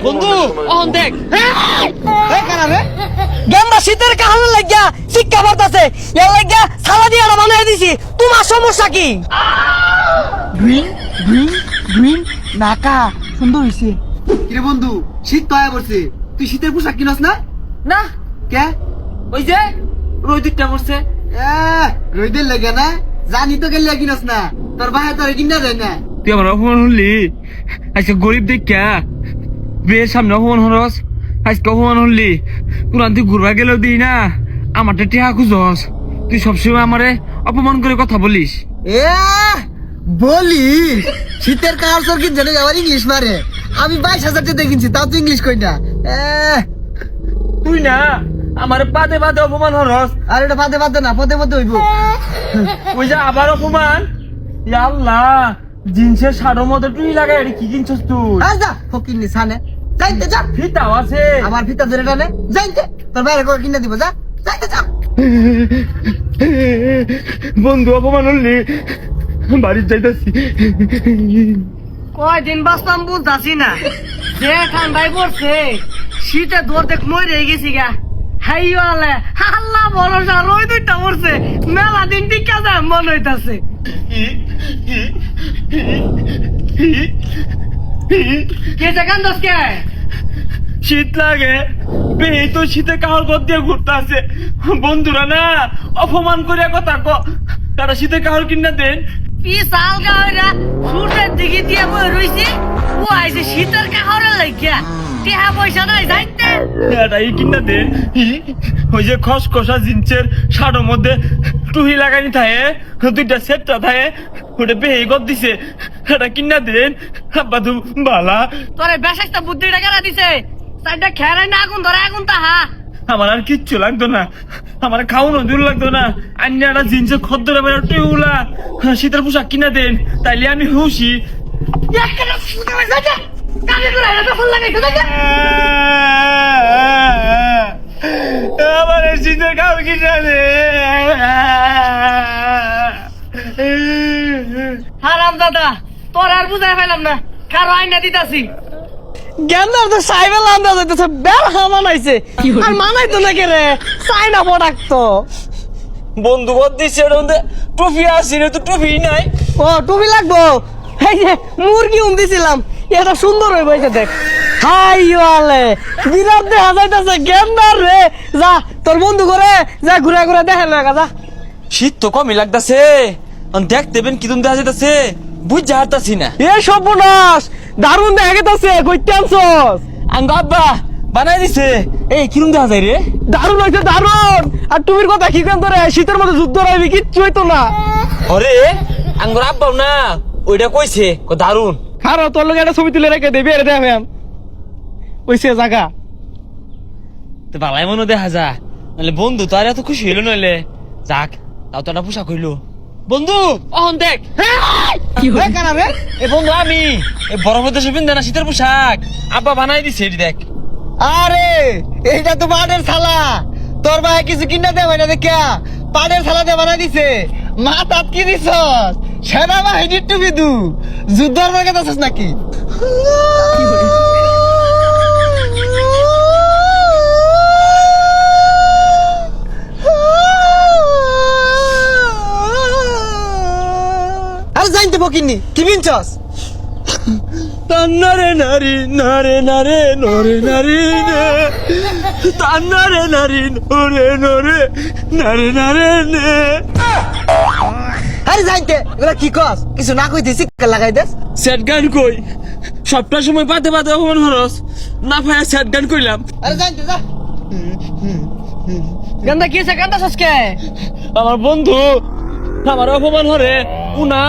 বন্ধু অহন দেখ গেমরা শীতের কারণে লাগিয়া শিক্ষা পড়তাছে এর লাগিয়া সালা দিয়ে বানাই দিছি তোমার সমস্যা কি গ্রিন গ্রিন গ্রিন নাকা সুন্দর হইছে। কিরে বন্ধু শীত তো আয়া পড়ছে, তুই শীতের পোশাক কিনস না? না কে? ওই যে রোহিতটা পড়ছে রইদের লেগে না, জানি তো গেলে কিনস না, তোর ভাই তোর কিনা যায় না। তুই আমার অপমান হলি আজকে গরিব দেখা বিয়ের সামনে অপমান হরস, আজকে অপমান হলি কোরআন তুই ঘুরবা গেলেও দিই না আমারটা টেহা খুঁজস, তুই সবসময় আমারে অপমান করে কথা বলিস। বলি শীতের কাপড় কিনছে না, আবার ইংলিশ মারে। আমি 22,000 টাকা কিনছি, তাও তুই ইংলিশ কই না। তুই না আমার পাদে পাদে অপমান হরস, আর এটা পাতে পাতে না, পদে পদে হইব। ওই যে আবার অপমান। ইয়া আল্লাহ, জিন্সের শাড়োর মধ্যে তুই লাগাই কি কিনছস তুই? যা ফকির নি সানে যাইতে যা, ফিতাও আছে আমার ফিতা ধরে টানে যাইতে, তোর বাইরে করে কিনে দিব, যা যাইতে যা। বন্ধু অপমান হলি, বাড়ির যাইতাছি। কয়দিন বাঁচতাম বুঝতাছি না, যে ঠান্ডায় পড়ছে শীতে দৌড় দেখ মই রয়ে গেছি গা। হাইওয়ালে আল্লাহ ভরসা রই দুইটা পড়ছে, মেলা দিন টিকা যায় মন হইতাছে। কে জাগান দোসকে শীত লাগে বেই তো শীতে কাহর গদ দিয়ে ঘুরতে আছে, বন্ধুরা না অপমান করে কথা ক, তারা শীতে কাহর কিনা দেন। কি সাল গাওরা সূর্যের দিকে দিয়ে বই রইছি, ও আইছে শীতের কাহরে লাগিয়া টিহা পয়সা নাই যাইতে। এটাই কিনা দেন, ওই যে খসখসা জিন্সের শাড়োর মধ্যে টুহি লাগানি থাকে, দুইটা সেটটা থাকে, ওটা বেই গদ দিছে, এটা কিনা দেন। আব্বা তু বালা, তোরে বেশাইস্তা বুদ্ধিটা কেনা দিছে, সাইডটা খেরাই না আগুন ধরে আগুন তাহা। আমার আর কিচ্ছু লাগতো না, আমার খাওয়ানো দূর লাগতো না, আন্য একটা জিন্সের খদ্দরে বেড়া টিউলা শীতের পোশাক কিনা দেন, তাইলে আমি খুশি। আমার শীতের খাওয়া কিনা দে। হারাম দাদা, তোর আর বুঝাই পাইলাম না, কারো আইনা দিতাছি। গেন্দার তো সাইবেল আন্দা যাইতেছে, বের মানাইছে আর মানাই তো নাকি রে, চাইনা প্রোডাক্ট তো। বন্ধু গদ দিছে, এর মধ্যে টুপি আসি তো টুপি নাই। ও টুপি লাগবো, এই যে মুরগি দিছিলাম, এটা সুন্দর হয়ে বইছে দেখ। হাই ওয়ালে বিরাট দেখা যাইতেছে গেন্দার রে, যা তোর বন্ধু করে যা ঘুরে ঘুরে দেখে লাগা যা। শীত তো কমই লাগতাছে, দেখতেবেন কিরম দেখা যাইতাছে বুঝতে হারতাছি না। এ সর্বনাশ, দারুণ দেখা গেছে, কইতে আনছস? আঙ্গ আব্বা বানাই দিছে, এই কিরম দেখা যায় রে? দারুণ হইছে দারুণ। আর তুমির কথা কি কেন ধরে, শীতের মধ্যে যুদ্ধ রাইবি, কিচ্ছু হইতো না। আরে আঙ্গর আব্বাও না ওইটা কইছে দারুন। খারো তোর লোক একটা ছবি তুলে রেখে দেবি, এটা দেখাম ওইসে জায়গা। তো বালাই মনে দেখা যা, নাহলে বন্ধু তো আর এত খুশি হইলো, নইলে যাক তাও তো একটা পোশাক হইলো। বন্ধু অহন দেখ কি হয় কানা রে? এ বন্ধু আমি এই বরফের দেশে পিন্ধে না শীতের পোশাক আব্বা বানাই দিছে, এটি দেখ। আরে এইটা তো পাটের থালা, তোর ভাই কিছু কিনা দেবে না দেখা পাটের থালা দিয়ে বানাই দিছে। মাথাত কি দিছস? সেনাবাহিনীর টুপি দু, যুদ্ধর মার্কে দিছস নাকি? আরে জানতে বকিনি কি বিনছস? তান্নারে নারী নারে নারে নরে নারী নে, তান্নারে নারী নরে নরে নারে নারে নে। আরে জানতে এগুলা কি কস? কিছু না কইতে শিক্ষা লাগাই দেস। সেট গান কই, সবটা সময় পাতে পাতে অপমান হরস, না ভাইয়া সেট গান কইলাম। আরে জানতে যা। গেন্দা কি আছে, গেন্দা সসকে? আমার বন্ধু আমার অপমান হরে, উনা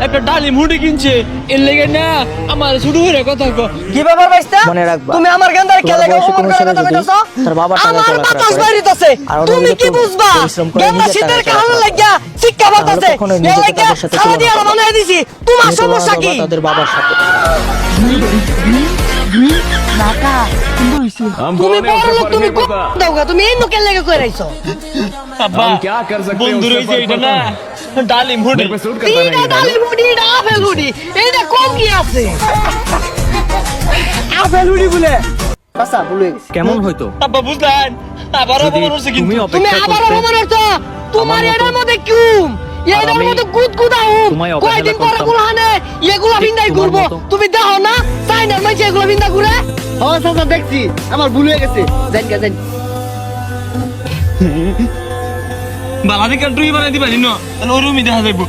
একটা ডালি মুড়ি কিনছে, এর লেগে না আমার শুরু হয়ে কথা কো। কি ব্যাপার বাইস্তা? মনে রাখবা, তুমি আমার গেন্দার কে লাগে বয়সে অপমান কোনো করে সময় কথা যদি কইতাছো? তার বাবার টাকা আমার চলাফেরা বাতাস করে, বাইরিতেছে, আর ওরা তুমি যদি কি একটু বুঝবা? পরিশ্রম করে গেন্দা নিজের শীতের টাকা কারণে চলাফেরা লাগিয়া শিক্ষা বাতাছে, কখনোই এর নিজেদের লাগিয়া তাদের সাথে সারা তুলনা দিয়ে করবে না। বানাই দিছি, তোমার যেহেতু সমস্যা ওরা কি? বাবা তাদের বাবার সাথে। তুমি বড় লোক, তুমি দাওগা, তুমি এই নোকের লেগে কই রাইছো? আব্বা বন্ধু রইছে এটা না ডালি মুড়ি, তিনটা ডালি মুড়ি, আপেল মুড়ি, এইটা কম কি আছে? আপেল উড়ি বলে চাচা ভুলে গেছি কেমন হয়তো আব্বা বুঝলেন আবার যদি অপমান হচ্ছে তুমি কিন্তু তুমি অপেক্ষা আবার করতে অপমান করছো তোমার আমার মতো- এটার মধ্যে কিউম এটার আমি মধ্যে গুদগুদা হুম তোমায় অবহেলা কয়দিন পরে করতাম। গুলহানে এগুলা ঠিক ভিন্দাই তোমার ঘুরবো মতো। তুমি দেখো না চাইনার মাঝে এগুলা ভিন্দা ঘুরে হ্যাঁ চাচা দেখছি আমার ভুল হয়ে গেছে জানি বালা দেখে তুই বানাই দিবা না ওই রুমই দেখা যাইব